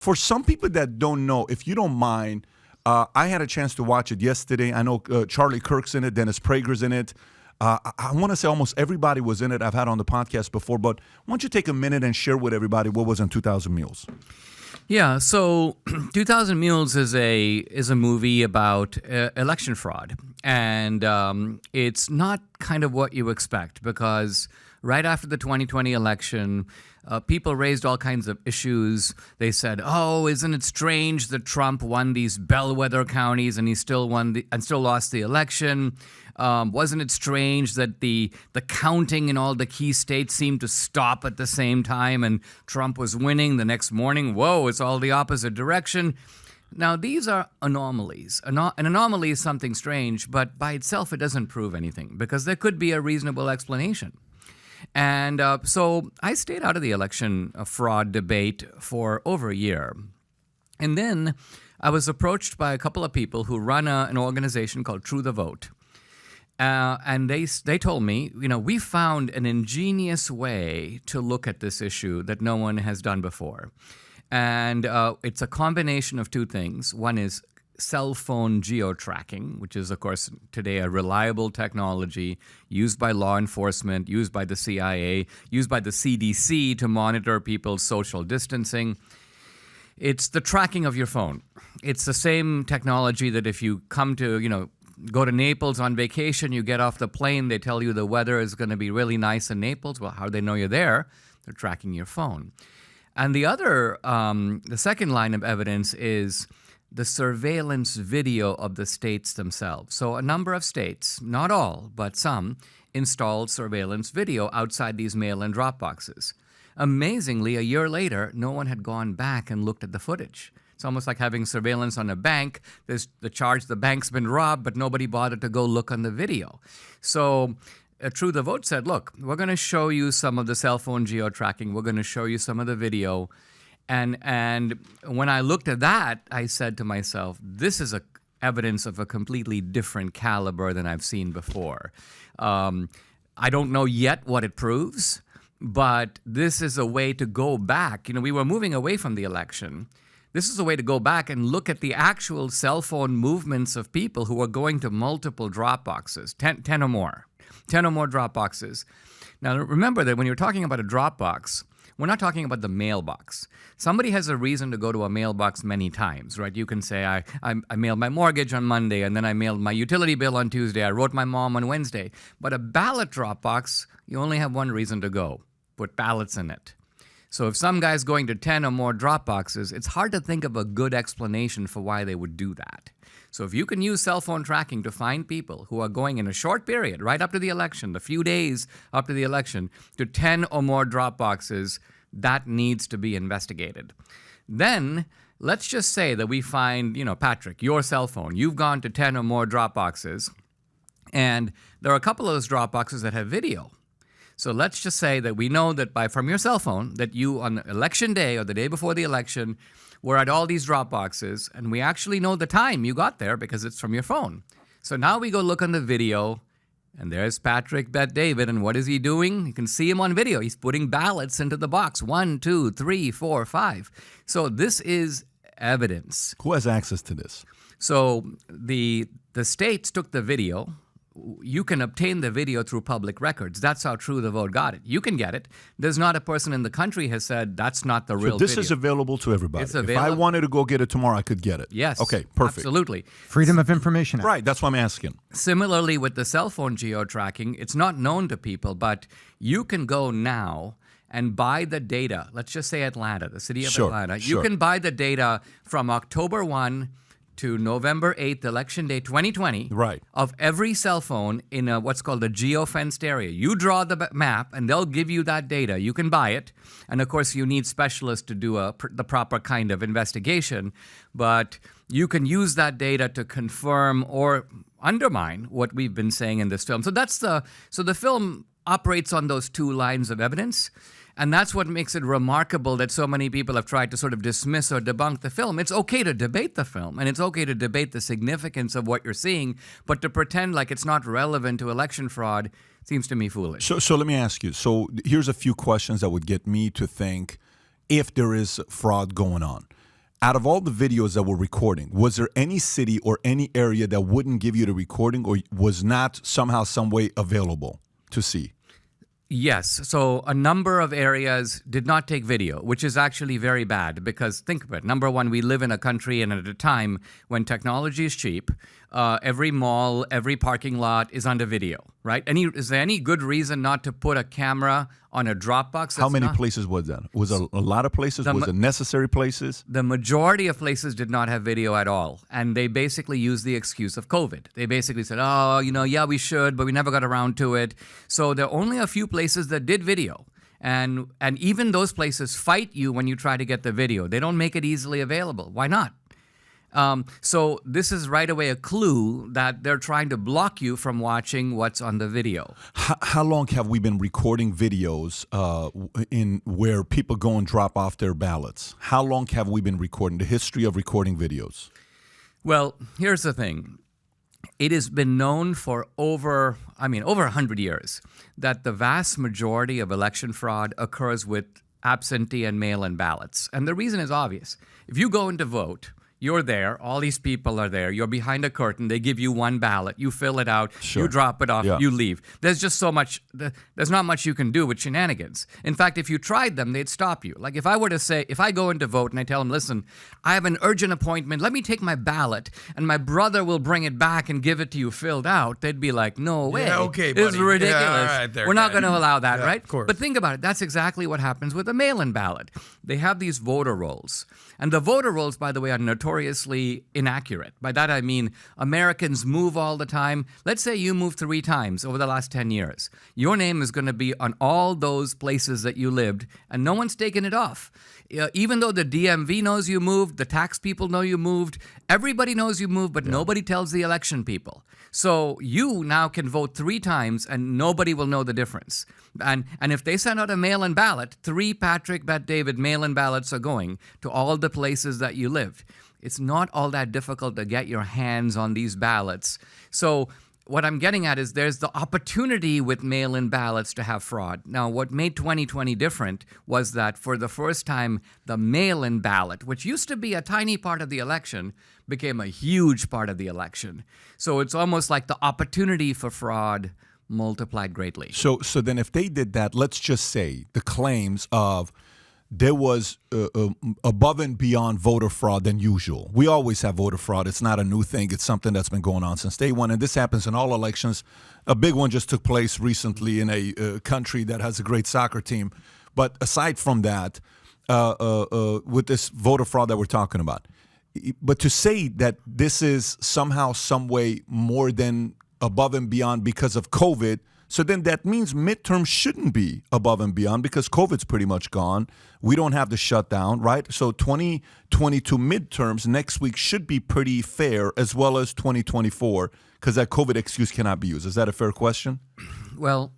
For some people that don't know, if you don't mind, I had a chance to watch it yesterday. I know Charlie Kirk's in it, Dennis Prager's in it. I want to say almost everybody was in it I've had on the podcast before, but why don't you take a minute and share with everybody what was in 2000 Mules? Yeah, so 2000 Mules is a movie about election fraud, and it's not kind of what you expect, because right after the 2020 election, people raised all kinds of issues. They said, "Oh, isn't it strange that Trump won these bellwether counties and he still lost the election? Wasn't it strange that the counting in all the key states seemed to stop at the same time and Trump was winning the next morning? Whoa, it's all the opposite direction." Now, these are anomalies. An anomaly is something strange, but by itself it doesn't prove anything, because there could be a reasonable explanation. And so I stayed out of the election fraud debate for over a year. And then I was approached by a couple of people who run an organization called True the Vote. And they told me, we found an ingenious way to look at this issue that no one has done before. And it's a combination of two things. One is cell phone geo-tracking, which is, of course, today a reliable technology used by law enforcement, used by the CIA, used by the CDC to monitor people's social distancing. It's the tracking of your phone. It's the same technology that if you come to, go to Naples on vacation, you get off the plane, they tell you the weather is going to be really nice in Naples. Well, how do they know you're there? They're tracking your phone. And the second line of evidence is the surveillance video of the states themselves. So a number of states, not all, but some, installed surveillance video outside these mail-in drop boxes. Amazingly, a year later, no one had gone back and looked at the footage. It's almost like having surveillance on a bank. There's the charge the bank's been robbed, but nobody bothered to go look on the video. So True the Vote said, look, we're going to show you some of the cell phone geo-tracking. We're going to show you some of the video. And when I looked at that, I said to myself, this is evidence of a completely different caliber than I've seen before. I don't know yet what it proves, but this is a way to go back. We were moving away from the election. This is a way to go back and look at the actual cell phone movements of people who are going to multiple drop boxes, 10 or more. 10 or more drop boxes. Now, remember that when you're talking about a drop box, we're not talking about the mailbox. Somebody has a reason to go to a mailbox many times, right? You can say, I mailed my mortgage on Monday, and then I mailed my utility bill on Tuesday. I wrote my mom on Wednesday. But a ballot drop box, you only have one reason to go: put ballots in it. So if some guy's going to 10 or more drop boxes, it's hard to think of a good explanation for why they would do that. So if you can use cell phone tracking to find people who are going in a short period, right up to the election, the few days up to the election, to 10 or more drop boxes, that needs to be investigated. Then let's just say that we find, Patrick, your cell phone, you've gone to 10 or more drop boxes, and there are a couple of those drop boxes that have video. So let's just say that we know that from your cell phone that you on election day or the day before the election were at all these drop boxes, and we actually know the time you got there because it's from your phone. So now we go look on the video, and there's Patrick Bet-David, and what is he doing? You can see him on video. He's putting ballots into the box. 1, 2, 3, 4, 5. So this is evidence. Who has access to this? So the states took the video. You can obtain the video through public records. That's how True the Vote got it. You can get it. There's not a person in the country has said that's not the real video. So this is available to everybody. It's available. If I wanted to go get it tomorrow, I could get it. Yes. Okay, perfect. Absolutely. Freedom of Information Act. Right, that's what I'm asking. Similarly, with the cell phone geo-tracking, it's not known to people, but you can go now and buy the data. Let's just say Atlanta, the city of Atlanta. You can buy the data from October 1 to November 8th, Election Day 2020, right, of every cell phone in what's called a geo-fenced area. You draw the map, and they'll give you that data. You can buy it. And, of course, you need specialists to do the proper kind of investigation. But you can use that data to confirm or undermine what we've been saying in this film. So the film operates on those two lines of evidence. And that's what makes it remarkable that so many people have tried to sort of dismiss or debunk the film. It's okay to debate the film, and it's okay to debate the significance of what you're seeing, but to pretend like it's not relevant to election fraud seems to me foolish. So let me ask you. So here's a few questions that would get me to think if there is fraud going on. out of all the videos that were recording, was there any city or any area that wouldn't give you the recording or was not somehow, some way available to see? Yes. So a number of areas did not take video, which is actually very bad because think of it. Number one, we live in a country and at a time when technology is cheap. Every mall, every parking lot is under video, right? Is there any good reason not to put a camera on a Dropbox? How many places was that? Was it a lot of places? Was it necessary places? The majority of places did not have video at all. And they basically used the excuse of COVID. They basically said, yeah, we should, but we never got around to it. So there are only a few places that did video. And even those places fight you when you try to get the video. They don't make it easily available. Why not? So this is right away a clue that they're trying to block you from watching what's on the video. How long have we been recording videos in where people go and drop off their ballots? How long have we been recording? The history of recording videos? Well, here's the thing. It has been known for over 100 years that the vast majority of election fraud occurs with absentee and mail-in ballots. And the reason is obvious. If you go in to vote, you're there, all these people are there, you're behind a curtain, they give you one ballot, you fill it out, sure. You drop it off, you leave. There's just so much, there's not much you can do with shenanigans. In fact, if you tried them, they'd stop you. Like if I go in to vote and I tell them, listen, I have an urgent appointment, let me take my ballot, and my brother will bring it back and give it to you filled out, they'd be like, no way, yeah, okay, buddy. It's ridiculous. Yeah, all right, there, we're not going to allow that, right? Of course. But think about it, that's exactly what happens with a mail-in ballot. They have these voter rolls. And the voter rolls, by the way, are notoriously inaccurate. By that I mean Americans move all the time. Let's say you moved 3 times over the last 10 years. Your name is going to be on all those places that you lived, and no one's taken it off. Even though the DMV knows you moved, the tax people know you moved, everybody knows you moved, but nobody tells the election people. So you now can vote 3 times and nobody will know the difference. And if they send out a mail-in ballot, 3 Patrick, Bet David mail-in ballots are going to all the places that you lived. It's not all that difficult to get your hands on these ballots. So what I'm getting at is there's the opportunity with mail-in ballots to have fraud. Now, what made 2020 different was that for the first time, the mail-in ballot, which used to be a tiny part of the election, became a huge part of the election. So it's almost like the opportunity for fraud multiplied greatly. So then if they did that, let's just say the claims of there was above and beyond voter fraud than usual. We always have voter fraud. It's not a new thing. It's something that's been going on since day one. And this happens in all elections. A big one just took place recently in a country that has a great soccer team. But aside from that, with this voter fraud that we're talking about, but to say that this is somehow, some way more than above and beyond because of COVID, so then that means midterms shouldn't be above and beyond because COVID's pretty much gone. We don't have the shutdown, right? So 2022 midterms next week should be pretty fair, as well as 2024, because that COVID excuse cannot be used. Is that a fair question? Well,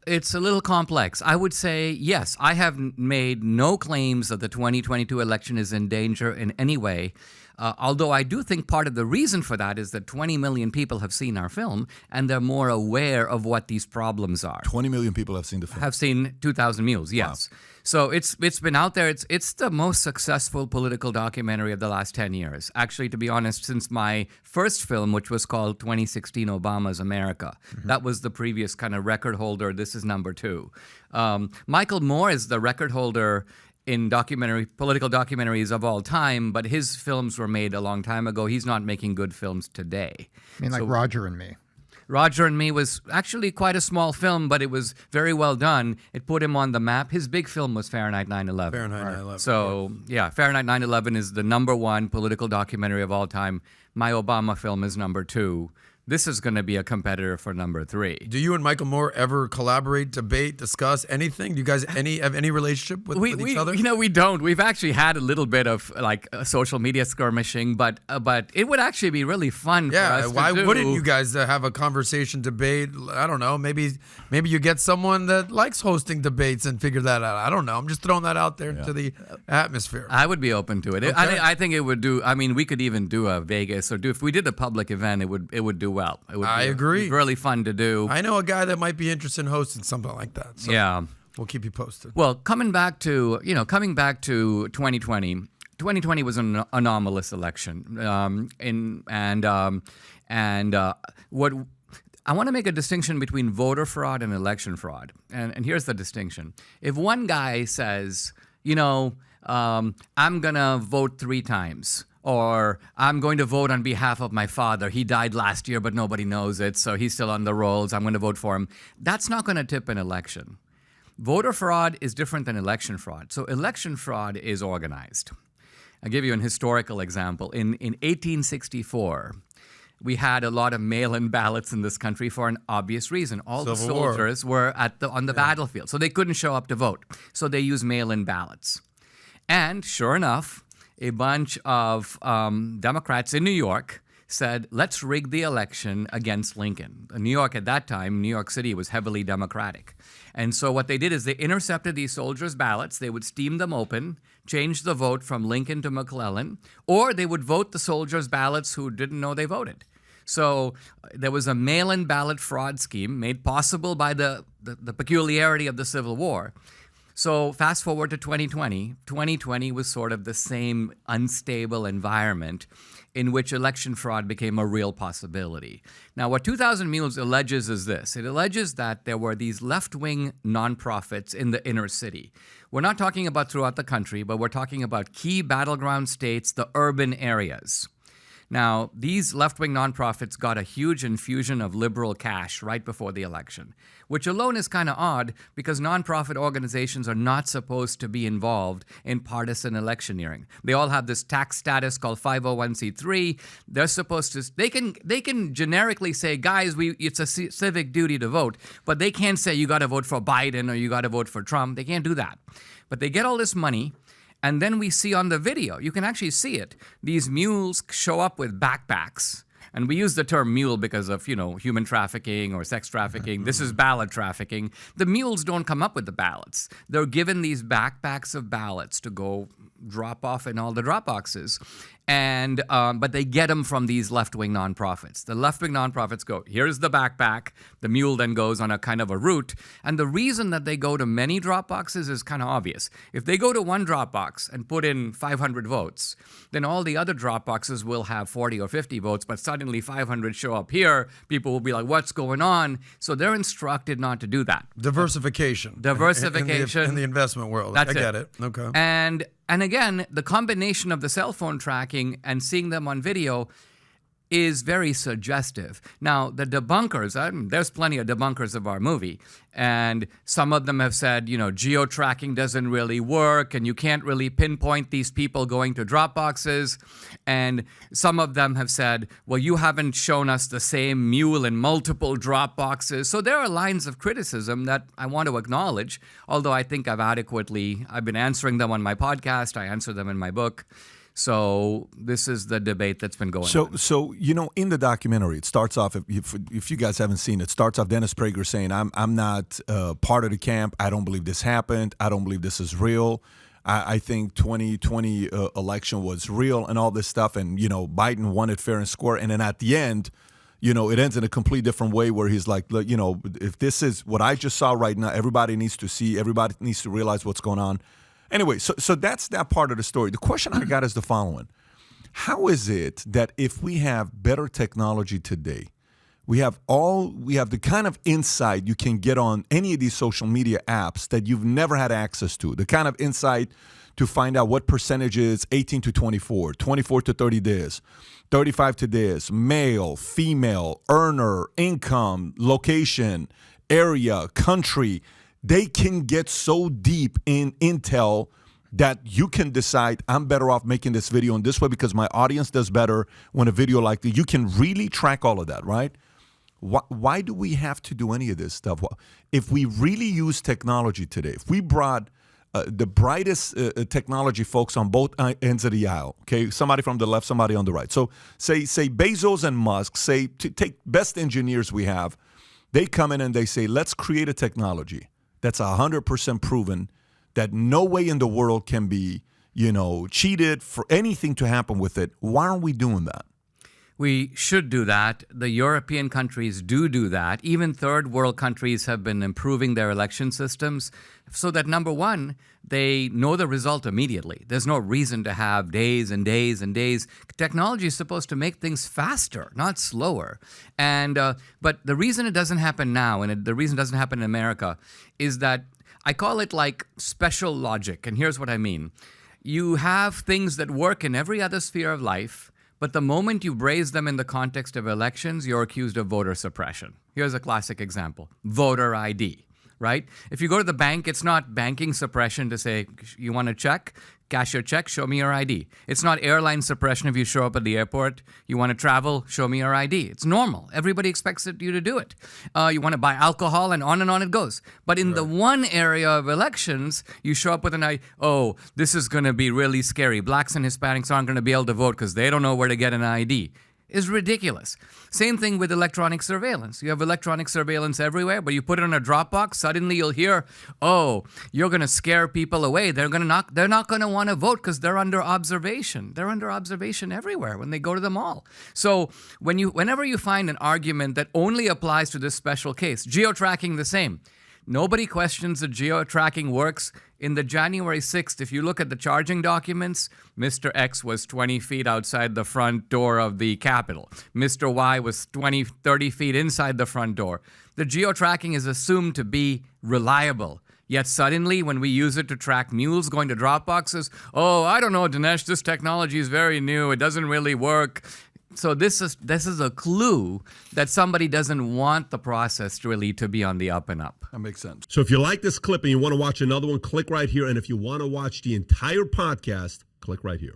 it's a little complex. I would say, yes, I have made no claims that the 2022 election is in danger in any way. Although I do think part of the reason for that is that 20 million people have seen our film and they're more aware of what these problems are. 20 million people have seen the film. Have seen 2,000 Mules, yes. Wow. So it's been out there. It's the most successful political documentary of the last 10 years. Actually, to be honest, since my first film, which was called 2016 Obama's America. Mm-hmm. That was the previous kind of record holder. This is number 2. Michael Moore is the record holder in political documentaries of all time, but his films were made a long time ago. He's not making good films today. I mean, like Roger and Me. Roger and Me was actually quite a small film, but it was very well done. It put him on the map. His big film was Fahrenheit 9/11. Fahrenheit 9/11. So, yeah, Fahrenheit 9/11 is the number 1 political documentary of all time. My Obama film is number 2. This is going to be a competitor for number 3. Do you and Michael Moore ever collaborate, debate, discuss anything? Do you guys have any relationship with each other? We don't. We've actually had a little bit of like social media skirmishing, but it would actually be really fun for us to do. Why wouldn't you guys have a conversation, debate? I don't know. Maybe you get someone that likes hosting debates and figure that out. I don't know. I'm just throwing that out there into the atmosphere. I would be open to it. Okay. I think it would do. I mean, we could even do a Vegas or if we did a public event, it would do well. I agree. It'd be really fun to do. I know a guy that might be interested in hosting something like that. So yeah. We'll keep you posted. Well, coming back to 2020, 2020 was an anomalous election, what I want to make a distinction between voter fraud and election fraud, and here's the distinction. If one guy says, I'm gonna vote 3 times, or I'm going to vote on behalf of my father. He died last year, but nobody knows it, so he's still on the rolls. I'm going to vote for him. That's not going to tip an election. Voter fraud is different than election fraud. So election fraud is organized. I'll give you an historical example. In 1864, we had a lot of mail-in ballots in this country for an obvious reason. All the soldiers were on the battlefield, so they couldn't show up to vote. So they used mail-in ballots. And sure enough, a bunch of Democrats in New York said, let's rig the election against Lincoln. New York at that time, New York City, was heavily Democratic. And so what they did is they intercepted these soldiers' ballots. They would steam them open, change the vote from Lincoln to McClellan, or they would vote the soldiers' ballots who didn't know they voted. So there was a mail-in ballot fraud scheme made possible by the peculiarity of the Civil War. So fast forward to 2020. 2020 was sort of the same unstable environment in which election fraud became a real possibility. Now, what 2000 Mules alleges is this. It alleges that there were these left-wing nonprofits in the inner city. We're not talking about throughout the country, but we're talking about key battleground states, the urban areas. Now, these left-wing nonprofits got a huge infusion of liberal cash right before the election, which alone is kind of odd because nonprofit organizations are not supposed to be involved in partisan electioneering. They all have this tax status called 501c3. They're supposed to, they can generically say, guys, it's a civic duty to vote, but they can't say you got to vote for Biden or you got to vote for Trump. They can't do that. But they get all this money. And then we see on the video, you can actually see it, these mules show up with backpacks. And we use the term mule because of, human trafficking or sex trafficking. This is ballot trafficking. The mules don't come up with the ballots. They're given these backpacks of ballots to go drop off in all the drop boxes. And but they get them from these left-wing nonprofits. The left-wing nonprofits go, here's the backpack. The mule then goes on a kind of a route. And the reason that they go to many drop boxes is kind of obvious. If they go to one drop box and put in 500 votes, then all the other drop boxes will have 40 or 50 votes, but suddenly 500 show up here. People will be like, what's going on? So they're instructed not to do that. Diversification. In the investment world. I get it. Okay. And again, the combination of the cell phone tracking and seeing them on video is very suggestive. Now, the debunkers, there's plenty of debunkers of our movie, and some of them have said, geo-tracking doesn't really work, and you can't really pinpoint these people going to drop boxes. And some of them have said, well, you haven't shown us the same mule in multiple drop boxes. So there are lines of criticism that I want to acknowledge, although I think I've been answering them on my podcast, I answer them in my book. So this is the debate that's been going on. So in the documentary, it starts off, if you guys haven't seen it, starts off Dennis Prager saying, I'm not part of the camp. I don't believe this happened. I don't believe this is real. I think 2020 election was real and all this stuff. And, Biden won it fair and square. And then at the end, it ends in a completely different way where he's like, look, if this is what I just saw right now, everybody needs to see, everybody needs to realize what's going on. Anyway, so that's that part of the story. The question I got is the following. How is it that if we have better technology today, we have the kind of insight you can get on any of these social media apps that you've never had access to, the kind of insight to find out what percentage is 18 to 24, 24 to 30 this, 35 to this, male, female, earner, income, location, area, country. They can get so deep in intel that you can decide, I'm better off making this video in this way because my audience does better when a video like this. You can really track all of that, right? Why do we have to do any of this stuff? If we really use technology today, if we brought the brightest technology folks on both ends of the aisle, okay, somebody from the left, somebody on the right. So say Bezos and Musk, take best engineers we have, they come in and they say, let's create a technology that's 100% proven that no way in the world can be, cheated for anything to happen with it. Why aren't we doing that? We should do that. The European countries do that. Even third world countries have been improving their election systems so that, number one, they know the result immediately. There's no reason to have days and days and days. Technology is supposed to make things faster, not slower. And but the reason it doesn't happen now, and the reason it doesn't happen in America, is that I call it like special logic. And here's what I mean. You have things that work in every other sphere of life, but the moment you braze them in the context of elections, you're accused of voter suppression. Here's a classic example. Voter ID, right? If you go to the bank, it's not banking suppression to say, you want a check? Cash your check, show me your ID. It's not airline suppression if you show up at the airport. You want to travel, show me your ID. It's normal. Everybody expects you to do it. You want to buy alcohol, and on it goes. But in the one area of elections, you show up with an ID. Oh, this is going to be really scary. Blacks and Hispanics aren't going to be able to vote because they don't know where to get an ID. Is ridiculous. Same thing with electronic surveillance. You have electronic surveillance everywhere, but you put it in a Dropbox, suddenly you'll hear, oh, you're going to scare people away. They're not going to want to vote because they're under observation. They're under observation everywhere when they go to the mall. So whenever you find an argument that only applies to this special case, geo-tracking the same. Nobody questions that geo-tracking works. In the January 6th, if you look at the charging documents, Mr. X was 20 feet outside the front door of the Capitol. Mr. Y was 30 feet inside the front door. The geo-tracking is assumed to be reliable. Yet suddenly, when we use it to track mules going to Dropboxes, oh, I don't know, Dinesh, this technology is very new. It doesn't really work. So this is a clue that somebody doesn't want the process really to be on the up and up. That makes sense. So if you like this clip and you want to watch another one, click right here. And if you want to watch the entire podcast, click right here.